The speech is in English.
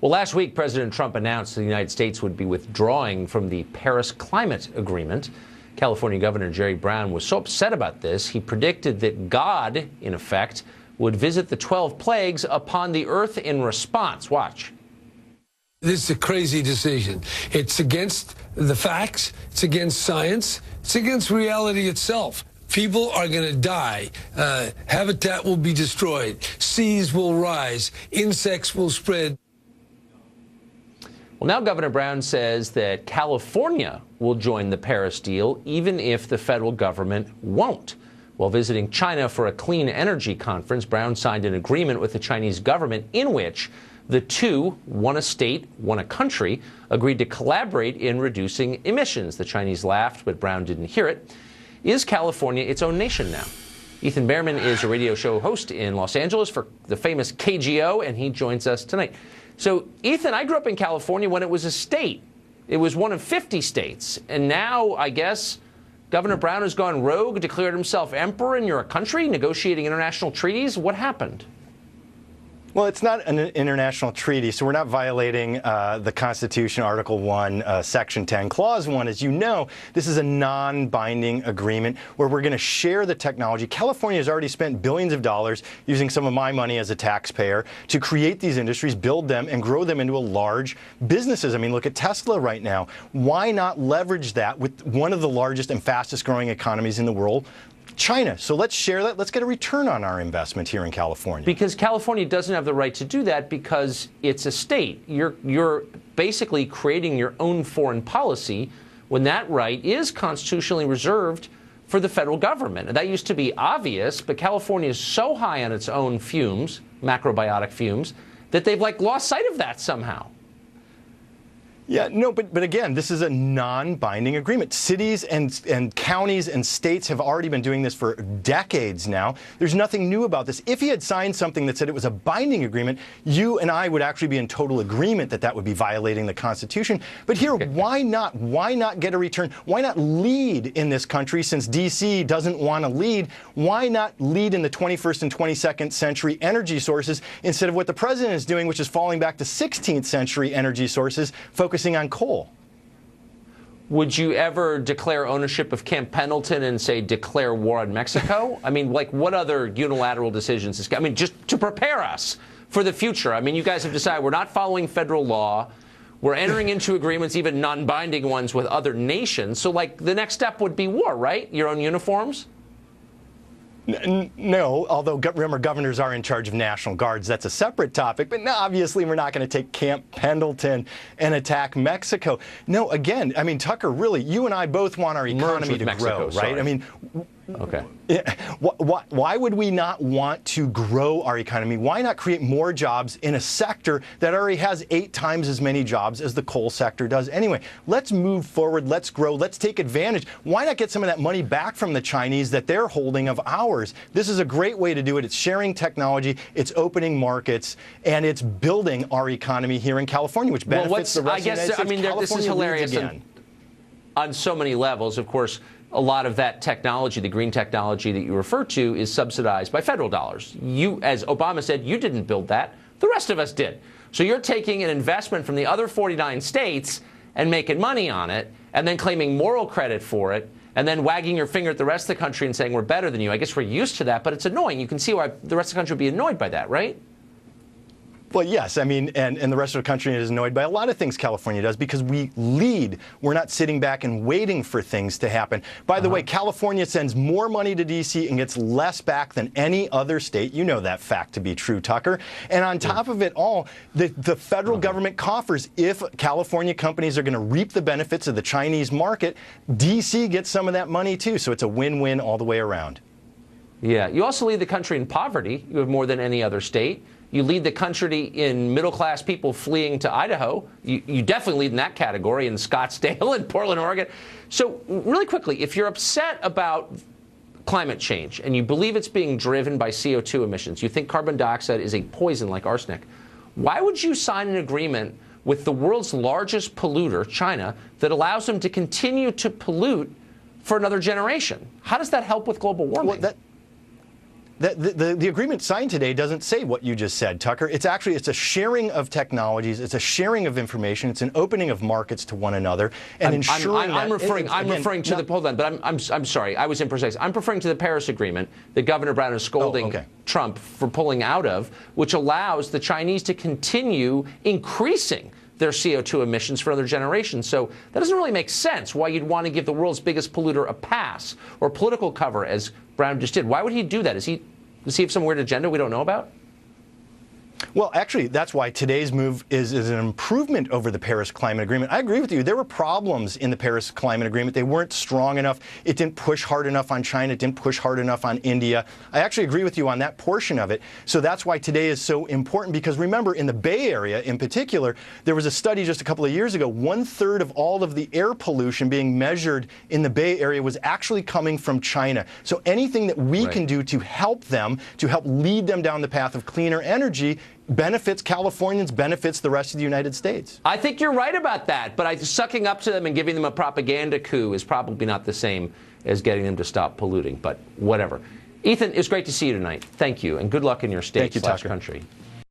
Well, last week, President Trump announced the United States would be withdrawing from the Paris Climate Agreement. California Governor Jerry Brown was so upset about this, he predicted that God, in effect, would visit the 12 plagues upon the earth in response. Watch. This is a crazy decision. It's against the facts. It's against science. It's against reality itself. People are going to die. Habitat will be destroyed. Seas will rise. Insects will spread. Well, now Governor Brown says that California will join the Paris deal, even if the federal government won't. While visiting China for a clean energy conference, Brown signed an agreement with the Chinese government in which the two, one a state, one a country, agreed to collaborate in reducing emissions. The Chinese laughed, but Brown didn't hear it. Is California its own nation now? Ethan Behrman is a radio show host in Los Angeles for the famous KGO, and he joins us tonight. So, Ethan, I grew up in California when it was a state. It was one of 50 states. And now, I guess, Governor Brown has gone rogue, declared himself emperor, and you're a country negotiating international treaties? What happened? Well, it's not an international treaty, so we're not violating the Constitution, Article 1, Section 10, Clause 1. As you know, this is a non-binding agreement where we're going to share the technology. California has already spent billions of dollars using some of my money as a taxpayer to create these industries, build them, and grow them into a large businesses. I mean, look at Tesla right now. Why not leverage that with one of the largest and fastest growing economies in the world, China? So let's share that. Let's get a return on our investment here in California. Because California doesn't have the right to do that because it's a state. You're basically creating your own foreign policy when that right is constitutionally reserved for the federal government. And that used to be obvious, but California is so high on its own fumes, macrobiotic fumes, that they've lost sight of that somehow. Yeah, no, but again, this is a non-binding agreement. Cities and counties and states have already been doing this for decades now. There's nothing new about this. If he had signed something that said it was a binding agreement, you and I would actually be in total agreement that that would be violating the Constitution. But here, why not? Why not get a return? Why not lead in this country since D.C. doesn't want to lead? Why not lead in the 21st and 22nd century energy sources instead of what the president is doing, which is falling back to 16th century energy sources, focusing on coal? Would you ever declare ownership of Camp Pendleton and say declare war on Mexico? I mean, what other unilateral decisions? Just to prepare us for the future. I mean, you guys have decided we're not following federal law. We're entering into agreements, even non-binding ones, with other nations. So, the next step would be war, right? Your own uniforms? No, although remember, governors are in charge of National Guards. That's a separate topic. But no, obviously, we're not going to take Camp Pendleton and attack Mexico. No, again, I mean, Tucker, really, you and I both want our economy to grow, right? Sorry. I mean, okay. Why would we not want to grow our economy? Why not create more jobs in a sector that already has 8 times as many jobs as the coal sector does anyway? Let's move forward. Let's grow. Let's take advantage. Why not get some of that money back from the Chinese that they're holding of ours? This is a great way to do it. It's sharing technology. It's opening markets. And it's building our economy here in California, which benefits the rest of the United States. I mean, this is hilarious on so many levels. Of course, a lot of that technology, the green technology that you refer to, is subsidized by federal dollars. You, as Obama said, you didn't build that. The rest of us did. So you're taking an investment from the other 49 states and making money on it, and then claiming moral credit for it, and then wagging your finger at the rest of the country and saying we're better than you. I guess we're used to that, but it's annoying. You can see why the rest of the country would be annoyed by that, right? Well, yes. I mean, and the rest of the country is annoyed by a lot of things California does because we lead. We're not sitting back and waiting for things to happen. By the way, California sends more money to D.C. and gets less back than any other state. You know that fact to be true, Tucker. And on top of it all, the federal government coffers, if California companies are going to reap the benefits of the Chinese market, D.C. gets some of that money, too. So it's a win-win all the way around. Yeah. You also lead the country in poverty. You have more than any other state. You lead the country in middle-class people fleeing to Idaho. You definitely lead in that category in Scottsdale and Portland, Oregon. So really quickly, if you're upset about climate change and you believe it's being driven by CO2 emissions, you think carbon dioxide is a poison like arsenic, why would you sign an agreement with the world's largest polluter, China, that allows them to continue to pollute for another generation? How does that help with global warming? Well, The agreement signed today doesn't say what you just said, Tucker. It's a sharing of technologies. It's a sharing of information. It's an opening of markets to one another and ensuring I'm referring to the hold on, but I'm sorry, I was imprecise. I'm referring to the Paris Agreement that Governor Brown is scolding Trump for pulling out of, which allows the Chinese to continue increasing their CO2 emissions for other generations. So that doesn't really make sense why you'd want to give the world's biggest polluter a pass or political cover, as Brown just did. Why would he do that? Does he have some weird agenda we don't know about? Well, actually, that's why today's move is an improvement over the Paris Climate Agreement. I agree with you. There were problems in the Paris Climate Agreement. They weren't strong enough. It didn't push hard enough on China. It didn't push hard enough on India. I actually agree with you on that portion of it. So that's why today is so important, because remember, in the Bay Area in particular, there was a study just a couple of years ago. 1/3 of all of the air pollution being measured in the Bay Area was actually coming from China. So anything that we can do to help them, to help lead them down the path of cleaner energy, benefits Californians, benefits the rest of the United States. I think you're right about that, but sucking up to them and giving them a propaganda coup is probably not the same as getting them to stop polluting, but whatever. Ethan, it's great to see you tonight. Thank you, and good luck in your state/country.